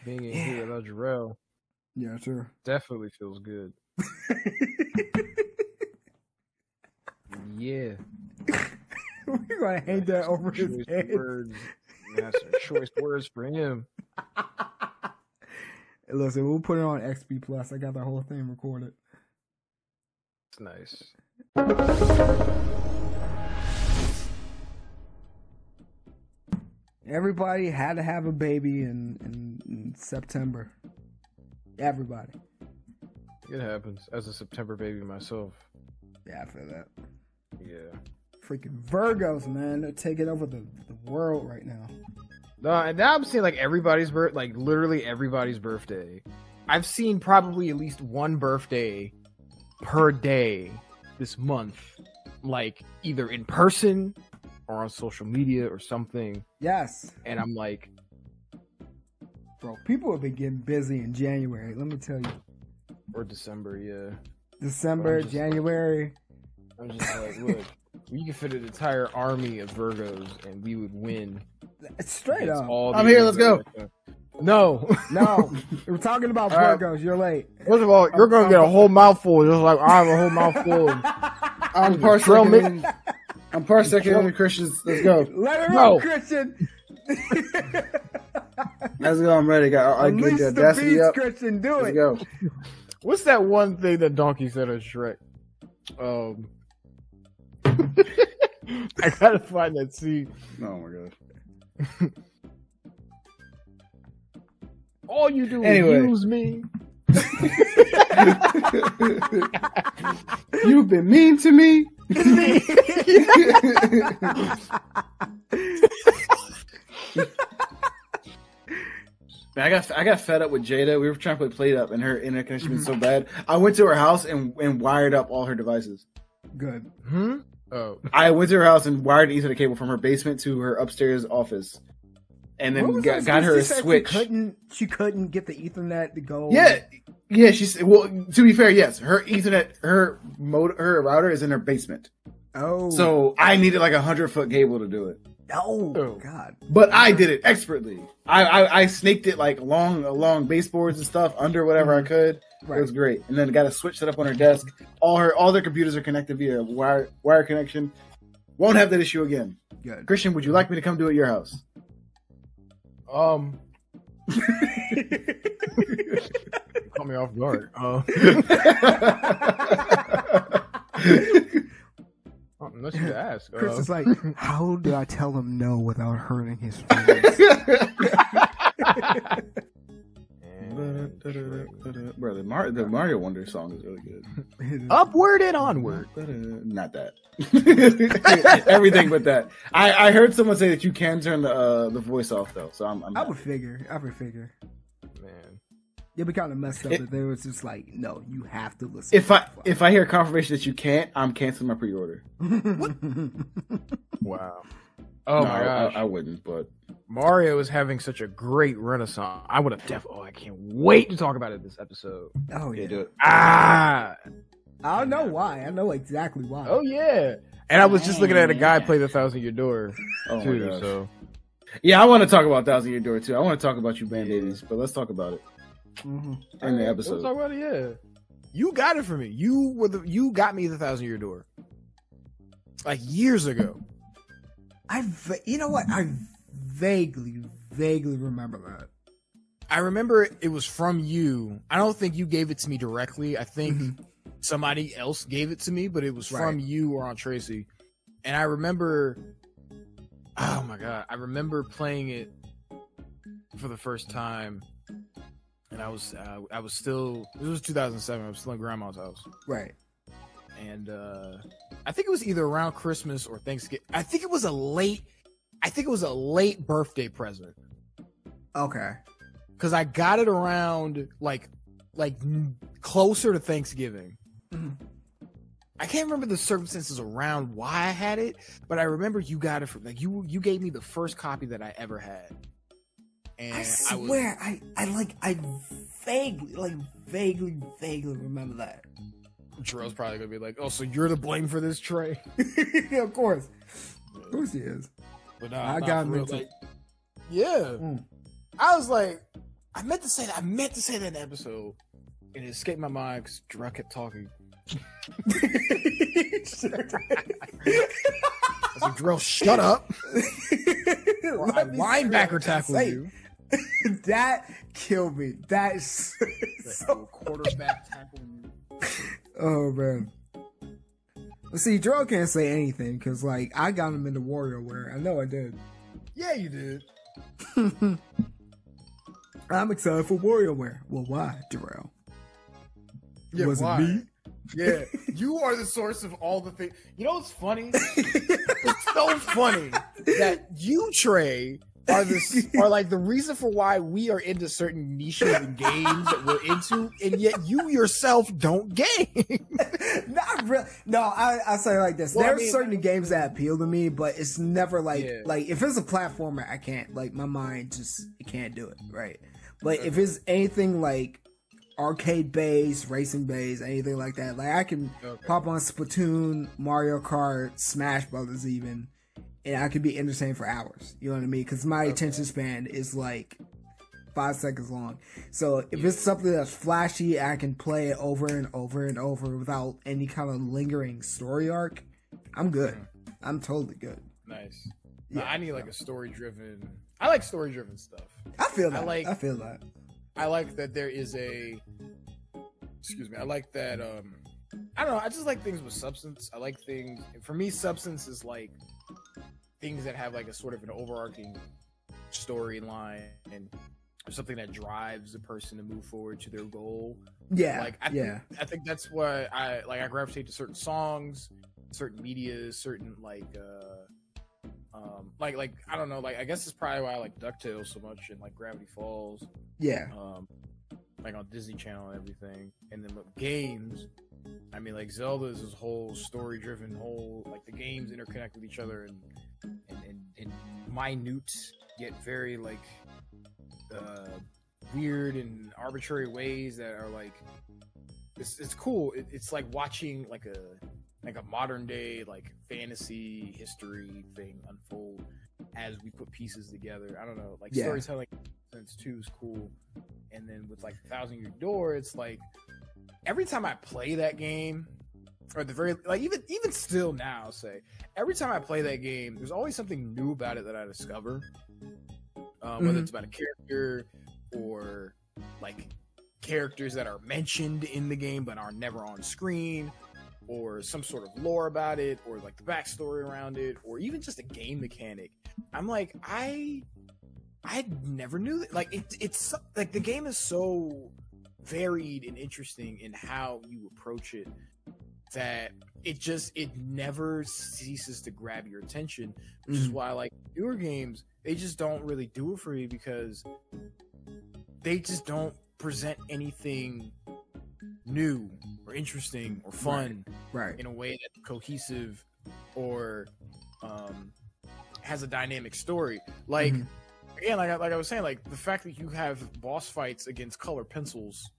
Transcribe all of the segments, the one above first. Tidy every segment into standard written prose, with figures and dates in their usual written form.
being in here without Jarrell. Yeah, sure. Definitely feels good. Yeah. We're gonna hang that over his head. That's some choice words for him. Hey, listen, we'll put it on XP Plus. I got the whole thing recorded. It's nice. Everybody had to have a baby in September. Everybody. It happens. As a September baby myself. Yeah, I feel that. Yeah. Freaking Virgos, man. They're taking over the world right now. No, and now I'm seeing like everybody's like literally everybody's birthday. I've seen probably at least one birthday per day this month. Like either in person or on social media or something. Yes. And I'm like, bro, people have been getting busy in January, let me tell you. Or December, yeah. December, January. I'm just like, look, we could fit an entire army of Virgos and we would win. Straight up. I'm here, let's go. No. No. We're talking about Virgos, you're late. First of all, you're going to get a whole mouthful, just like I have a whole mouthful. I'm parsecular Christians. Let's go. Let it go, Christian. Let's go. I'm ready. I get the audacity up. Christian, do Let's it. go. What's that one thing that Donkey said on Shrek? I gotta find that scene. Oh my god. All you do Anyway. is use me. You've been mean to me. I got fed up with Jada. We were trying to play Plate Up, and her internet connection was so bad. I went to her house and wired up all her devices. Good. Oh. I went to her house and wired an Ethernet cable from her basement to her upstairs office, and then got her a switch. She couldn't get the Ethernet to go. Yeah. She's well. To be fair, yes, her Ethernet, her router is in her basement. Oh. So I needed like 100-foot cable to do it. Oh God. But I did it expertly. I snaked it like along baseboards and stuff under whatever I could. Right. It was great. And then got a switch set up on her desk. All their computers are connected via wire connection. Won't have that issue again. Good. Christian, would you like me to come do it at your house? Caught me off guard. Unless you ask. Chris is like, how did I tell him no without hurting his feelings? Bro, the Mario Wonder song is really good. Upward and onward. Not that. Everything but that. I heard someone say that you can turn the voice off though, so I'm I would figure. Man. It'd be kind of messed up if they was just like, no, you have to listen. If I hear confirmation that you can't, I'm canceling my pre-order. Wow. Oh my gosh. I wouldn't, but Mario is having such a great renaissance. I would have I can't wait to talk about it this episode. Oh yeah. Do it. I don't know why. I know exactly why. Oh yeah. And I was just looking at a guy play the Thousand Year Dud too. My gosh. So yeah, I want to talk about Thousand Year Dud too. I want to talk about you band babies, but let's talk about it Mm-hmm. in the episode. Let's talk about it. Yeah, you got it for me. You got me the Thousand Year Dud like years ago. You know what? I vaguely remember that. I remember it was from you. I don't think you gave it to me directly. I think somebody else gave it to me, but it was from you or on Tracy. And I remember, oh my God, I remember playing it for the first time. And I was still, it was 2007. I was still in grandma's house. Right. And I think it was either around Christmas or Thanksgiving. I think it was a late birthday present. Okay. Because I got it around like closer to Thanksgiving. Mm-hmm. I can't remember the circumstances around why I had it, but I remember you got it from like you gave me the first copy that I ever had. And I swear, I vaguely remember that. Jarrell's probably gonna be like, "Oh, so you're to blame for this, Trey?" Yeah, of course he is. But I got real, into yeah. I was like, I meant to say that in the episode, and it escaped my mind because Drew kept talking. I was like, Drill, shut up. Or I linebacker tackle you. That killed me. That is so quarterback tackle you. Oh man. Well, see, Drill can't say anything because, like, I got him into Warrior Wear. I know I did. Yeah, you did. I'm excited for Warrior Wear. Well, why, Darrell? Yeah, was why? it me? Yeah, you are the source of all the things. You know what's funny? It's so funny that you, Trey, are like the reason for why we are into certain niches and games that we're into, and yet you yourself don't game. Not really. No, I say it like this. Well, There's certain games that appeal to me, but it's never like if it's a platformer, I can't. Like my mind just it can't do it. Right. But if it's anything like arcade based, racing based, anything like that, like I can pop on Splatoon, Mario Kart, Smash Brothers even, and I could be entertained for hours. You know what I mean? Because my attention span is like 5 seconds long. So if it's something that's flashy, I can play it over and over and over without any kind of lingering story arc. I'm good. I'm totally good. Nice. Yeah, I need like a story driven. I like story driven stuff. I feel that. I feel that. I like that there is a. Excuse me. I like that. I don't know. I just like things with substance. I like things. For me, substance is like things that have like a sort of an overarching storyline and something that drives the person to move forward to their goal. Yeah. Like I think that's why I like. I gravitate to certain songs, certain media, certain like I don't know, like I guess it's probably why I like DuckTales so much and like Gravity Falls. Yeah. Like on Disney Channel and everything. And then with games, I mean like Zelda is this whole story driven whole like the games interconnect with each other and minute yet very like weird and arbitrary ways that are like it's cool. It's like watching like a modern day like fantasy history thing unfold as we put pieces together. I don't know, like storytelling sense too is cool. And then with like Thousand Year Door, it's like every time I play that game, or the very like even still now, I'll say every time I play that game, there's always something new about it that I discover. Whether it's about a character or like characters that are mentioned in the game but are never on screen, or some sort of lore about it, or like the backstory around it, or even just a game mechanic. I'm like, I never knew that. Like it's like the game is so varied and interesting in how you approach it that it never ceases to grab your attention, which is why like newer games, they just don't really do it for me because they just don't present anything new or interesting or fun in a way that's cohesive or has a dynamic story. Like again, like I was saying, like the fact that you have boss fights against color pencils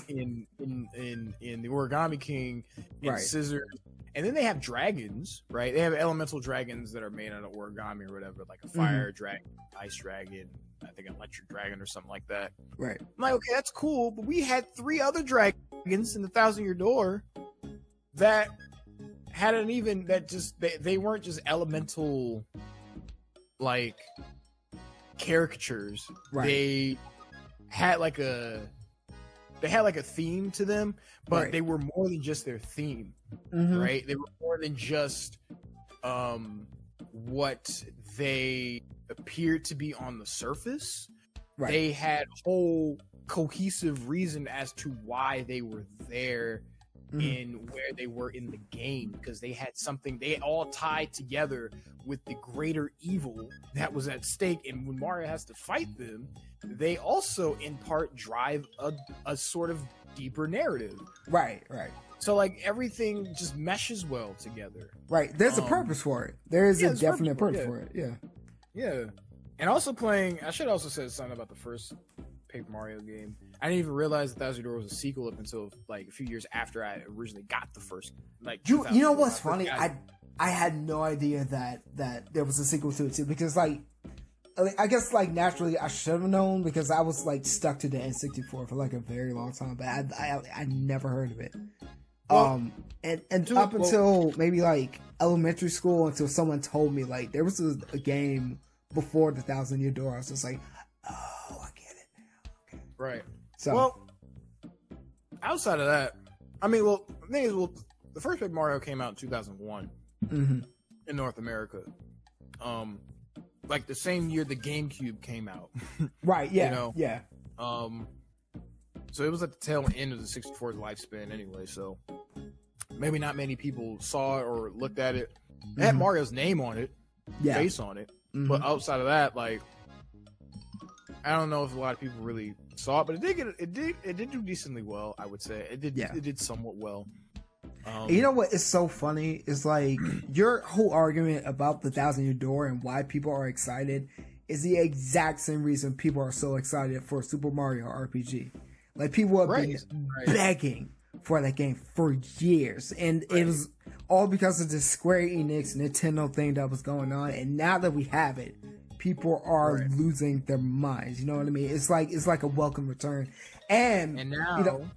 in the Origami King and scissors, and then they have dragons, right? They have elemental dragons that are made out of origami or whatever, like a fire dragon, ice dragon, I think an electric dragon or something like that. Right. I'm like, okay, that's cool, but we had 3 other dragons in the Thousand Year Door that hadn't even they weren't just elemental like caricatures. Right. They had like a theme to them, but they were more than just their theme. Right? They were more than just what they appeared to be on the surface. Right. They had whole cohesive reason as to why they were there in where they were in the game, because they had something, they all tied together with the greater evil that was at stake. And when Mario has to fight them, they also in part drive a sort of deeper narrative. Right. So like everything just meshes well together. Right. There's a purpose for it. There is a definite purpose for it. Yeah. And also playing, I should also say something about the first Paper Mario game. I didn't even realize that Thousand Year Door was a sequel up until like a few years after I originally got the first. Like you know what's funny? I had no idea that there was a sequel to it too, because like I guess like naturally I should have known because I was like stuck to the N64 for like a very long time, but I never heard of it. Well, and up until maybe like elementary school, until someone told me like there was a game before the Thousand Year Door, I was just like, oh, I get it now. Okay. Right. So, well, outside of that, I mean, well, the thing is, the first Paper Mario came out in 2001 in North America. Like the same year the GameCube came out. Right. Yeah. You know? Yeah. So it was at the tail end of the 64's lifespan anyway. So maybe not many people saw it or looked at it. It had Mario's name on it, face on it. But outside of that, like, I don't know if a lot of people really saw it, but it did do decently well. I would say it did somewhat well. You know what is so funny is like your whole argument about the Thousand Year Door and why people are excited is the exact same reason people are so excited for Super Mario RPG. Like people have been begging for that game for years, and it was all because of the Square Enix Nintendo thing that was going on. And now that we have it, people are losing their minds. You know what I mean? It's like a welcome return. And now, you know,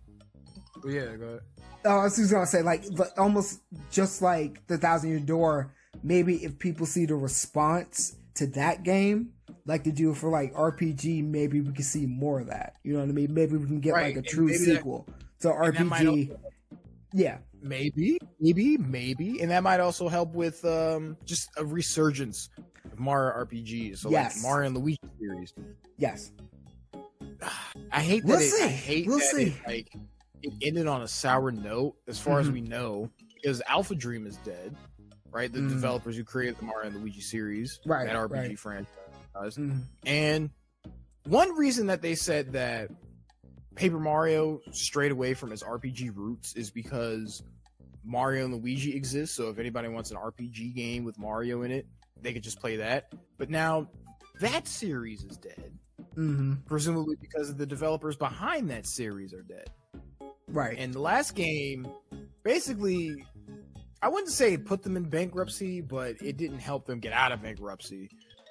yeah, go ahead. I was just gonna say, like almost just like the Thousand Year Door. Maybe if people see the response to that game, like they do for like RPG, maybe we can see more of that. You know what I mean? Maybe we can get like a true sequel to RPG. Yeah, maybe, and that might also help with just a resurgence of Mario RPGs. So like Mario and Luigi series. Yes, I hate that. It ended on a sour note, as far as we know, because Alpha Dream is dead, right? The developers who created the Mario and Luigi series, that RPG franchise. And one reason that they said that Paper Mario strayed away from its RPG roots is because Mario and Luigi exist. So if anybody wants an RPG game with Mario in it, they could just play that. But now that series is dead, presumably because the developers behind that series are dead. Right. And the last game, basically, I wouldn't say it put them in bankruptcy, but it didn't help them get out of bankruptcy.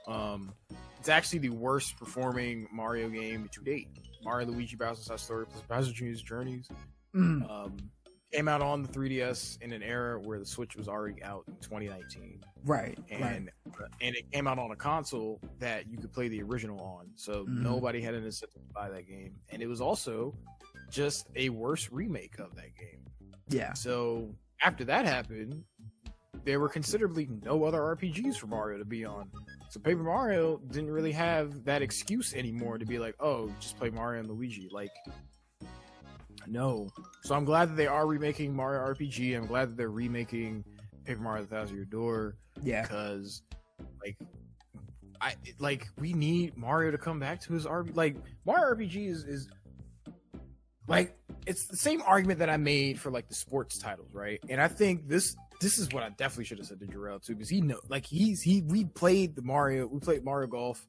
It's actually the worst performing Mario game to date. Mario Luigi Bowser's Side Story plus Bowser Jr.'s Journeys came out on the 3DS in an era where the Switch was already out in 2019. Right. And it came out on a console that you could play the original on. So nobody had an incentive to buy that game. And it was also just a worse remake of that game. Yeah. So after that happened, there were considerably no other RPGs for Mario to be on. So Paper Mario didn't really have that excuse anymore to be like, oh, just play Mario and Luigi. Like, no. So I'm glad that they are remaking Mario RPG. I'm glad that they're remaking Paper Mario: The Thousand Year Door. Yeah. Because, we need Mario to come back to his RPG. Like, Mario RPG is like, it's the same argument that I made for like the sports titles, right? And I think this is what I definitely should have said to Jarrell too, because we played Mario Golf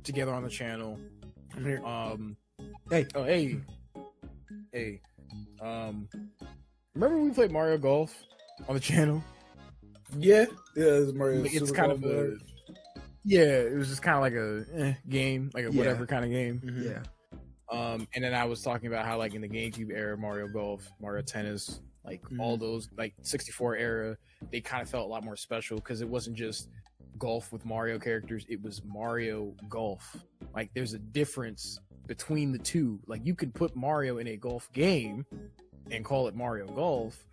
together on the channel. Remember we played Mario Golf on the channel? Yeah, it was Mario. It's kind of it was just kind of like a game, like a whatever kind of game. Yeah. And then I was talking about how, like, in the GameCube era, Mario Golf, Mario Tennis, like all those, like 64 era, they kind of felt a lot more special because it wasn't just golf with Mario characters, it was Mario Golf. Like, there's a difference between the two. Like, you could put Mario in a golf game and call it Mario Golf,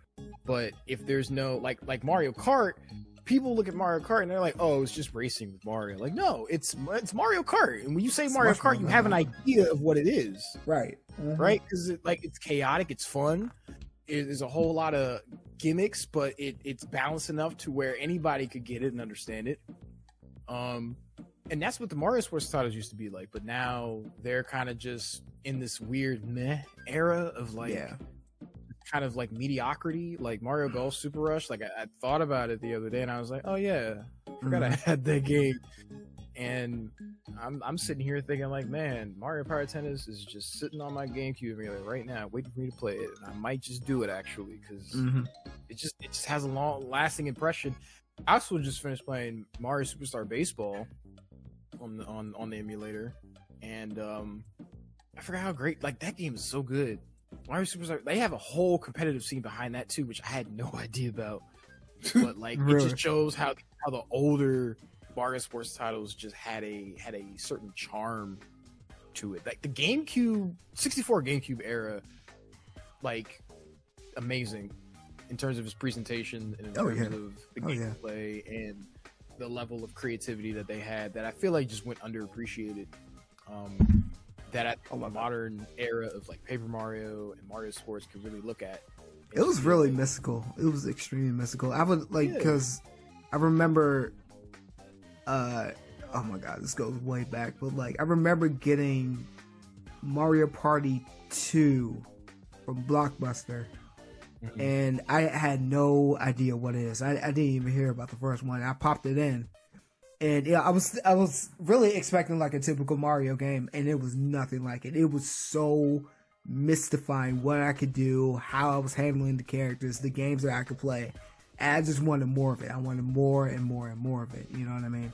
but if there's no, like Mario Kart, people look at Mario Kart and they're like, oh, it's just racing with Mario. Like, no, it's Mario Kart. And when you say Mario Kart, you have an idea of what it is. Right. Right? Because it's chaotic, it's fun. There's a whole lot of gimmicks, but it's balanced enough to where anybody could get it and understand it. And that's what the Mario sports titles used to be like. But now they're kind of just in this weird meh era of kind of like mediocrity, like Mario Golf Super Rush. Like I thought about it the other day and I was like, oh yeah, I forgot I had that game. And I'm sitting here thinking like, man, Mario Party Tennis is just sitting on my GameCube right now, waiting for me to play it. And I might just do it actually, because it just has a long lasting impression. I also just finished playing Mario Superstar Baseball on the emulator, and I forgot how great that game is so good. Mario Superstars, they have a whole competitive scene behind that too, which I had no idea about. But really? It just shows how the older Mario Sports titles just had a certain charm to it. Like the GameCube, 64 GameCube era, amazing in terms of its presentation and in terms of the gameplay and the level of creativity that they had, that I feel like just went underappreciated. That at the modern era of Paper Mario and Mario Sports could really look at. It was really mystical. It was extremely mystical. I would because I remember, oh my god, this goes way back, but I remember getting Mario Party 2 from Blockbuster, and I had no idea what it is. I didn't even hear about the first one. I popped it in. And I was really expecting a typical Mario game, and it was nothing like it. It was so mystifying what I could do, how I was handling the characters, the games that I could play. And I just wanted more of it. I wanted more and more and more of it. You know what I mean?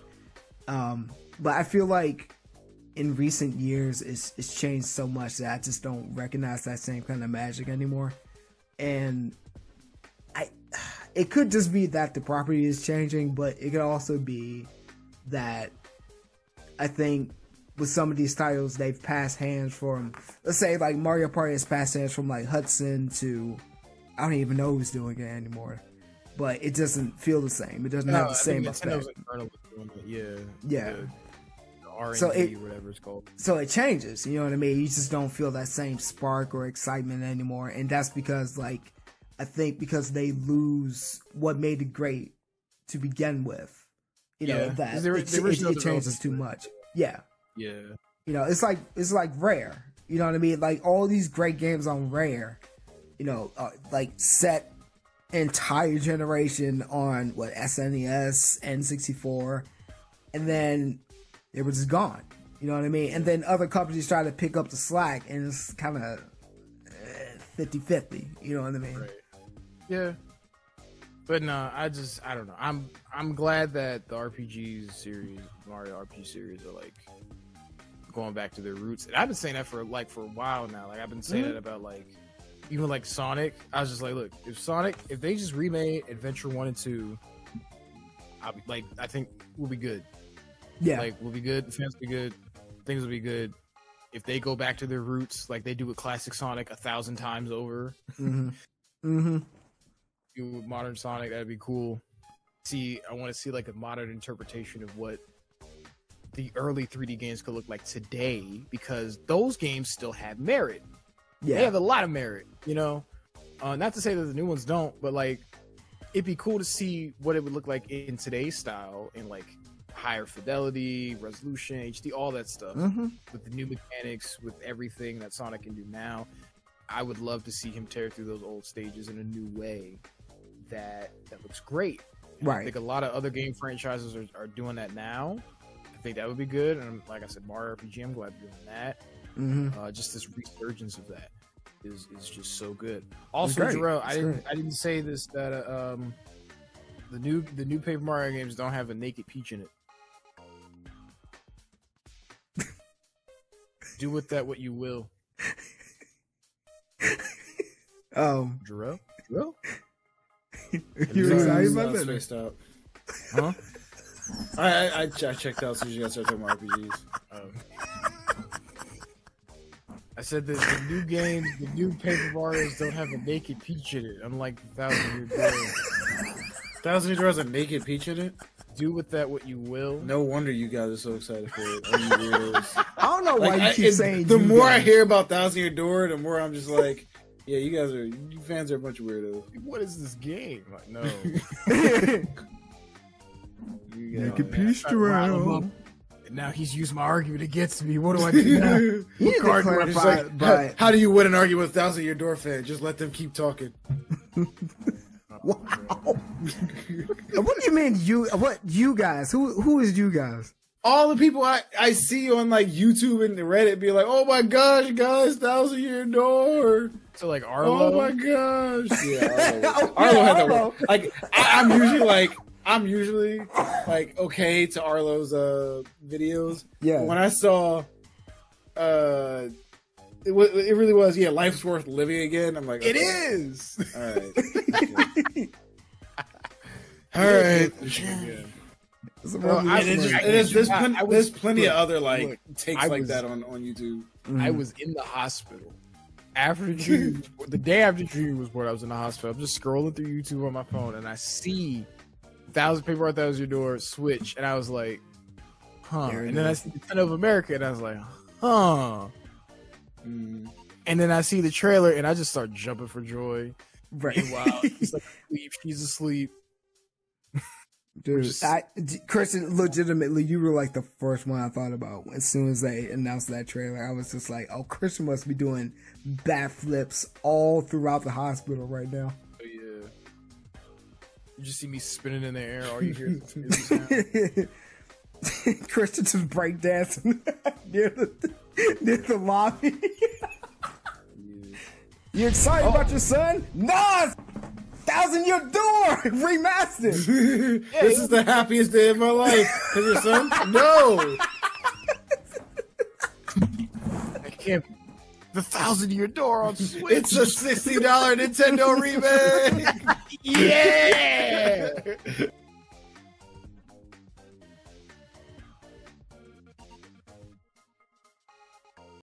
But I feel like in recent years, it's changed so much that I just don't recognize that same kind of magic anymore. And it could just be that the property is changing, but it could also be that I think with some of these titles, they've passed hands from, let's say Mario Party has passed hands from Hudson to, I don't even know who's doing it anymore, but it doesn't feel the same. It doesn't have the same effect. Yeah. R&D, so whatever it's called. So it changes, you know what I mean? You just don't feel that same spark or excitement anymore, and that's because I think because they lose what made it great to begin with. You know, that it changes too much. Yeah. Yeah. You know, it's like Rare. You know what I mean? All these great games on Rare, you know, set entire generation on SNES, N64, and then it was just gone. You know what I mean? And then other companies try to pick up the slack, and it's kind of 50-50. You know what I mean? Right. Yeah. But no, I don't know. I'm glad that the RPG series, Mario RPG series, are going back to their roots. And I've been saying that for a while now. I've been saying it about even Sonic. I was just look, if they just remade Adventure 1 and 2, I'll be I think we'll be good. Yeah. We'll be good. The fans will be good. Things will be good. If they go back to their roots, they do with classic Sonic 1,000 times over. With modern Sonic, that'd be cool. I want to see a modern interpretation of what the early 3D games could look like today, because those games still have merit. Yeah, they have a lot of merit. You know, not to say that the new ones don't, but it'd be cool to see what it would look like in today's style, in higher fidelity, resolution, HD, all that stuff, with the new mechanics, with everything that Sonic can do now. I would love to see him tear through those old stages in a new way that looks great. Right. I think a lot of other game franchises are doing that now. I think that would be good. And like I said, Mario RPG, I'm glad they're doing that. Just this resurgence of that is just so good. Also, Jarrell, I didn't say this, that the new Paper Mario games don't have a naked Peach in it. Do with that what you will. Jarrell? You excited about that? Spaced out. Huh? I checked out as soon as you guys started talking about RPGs. I said that the new games, the new Paper Marios don't have a naked Peach in it, unlike the Thousand Year Dud. Thousand Year Dud has a naked Peach in it? Do with that what you will. No wonder you guys are so excited for it. You weirdos. I don't know why you keep saying the more I hear about Thousand Year Dud, the more I'm just yeah, you fans are a bunch of weirdos. What is this game? No. Naked Peach, Jarrell. Now he's used my argument against me. What do I do now? You need to clarify, how do you win an argument with 1,000 Year Door fan? Just let them keep talking. Wow. What do you mean you? What you guys? Who is you guys? All the people I see on YouTube and Reddit be like, "Oh my gosh, guys, 1,000 Year Door." So Arlo. Oh my gosh. Yeah, Arlo had that one. I'm usually I'm usually like okay to Arlo's videos. Yeah. But when I saw it really was, yeah, life's worth living again. I'm like, okay. It is. All right. All right. There's plenty of other like takes like that on YouTube. I was in the hospital after June. The day after June was when I was in the hospital. I'm just scrolling through YouTube on my phone, and I see 1,000 People Are 1,000 Year Door switch, and I was like, huh. And then I see the 10 of America, and I was like, huh. And then I see the trailer, and I just start jumping for joy. Right. Wow. He's like asleep. She's asleep. Dude, Christian, legitimately, you were like the first one I thought about as soon as they announced that trailer. I was just like, oh, Christian must be doing backflips all throughout the hospital right now. Oh, yeah. You just see me spinning in the air. All you hear is the sound. Christian just breakdancing near the lobby. You excited about your son? Nas! 1,000 Year Door remastered. This is the happiest day of my life. Cause your son? No. I can't. The 1,000 Year Door on Switch. It's a $60 Nintendo remake. Yeah.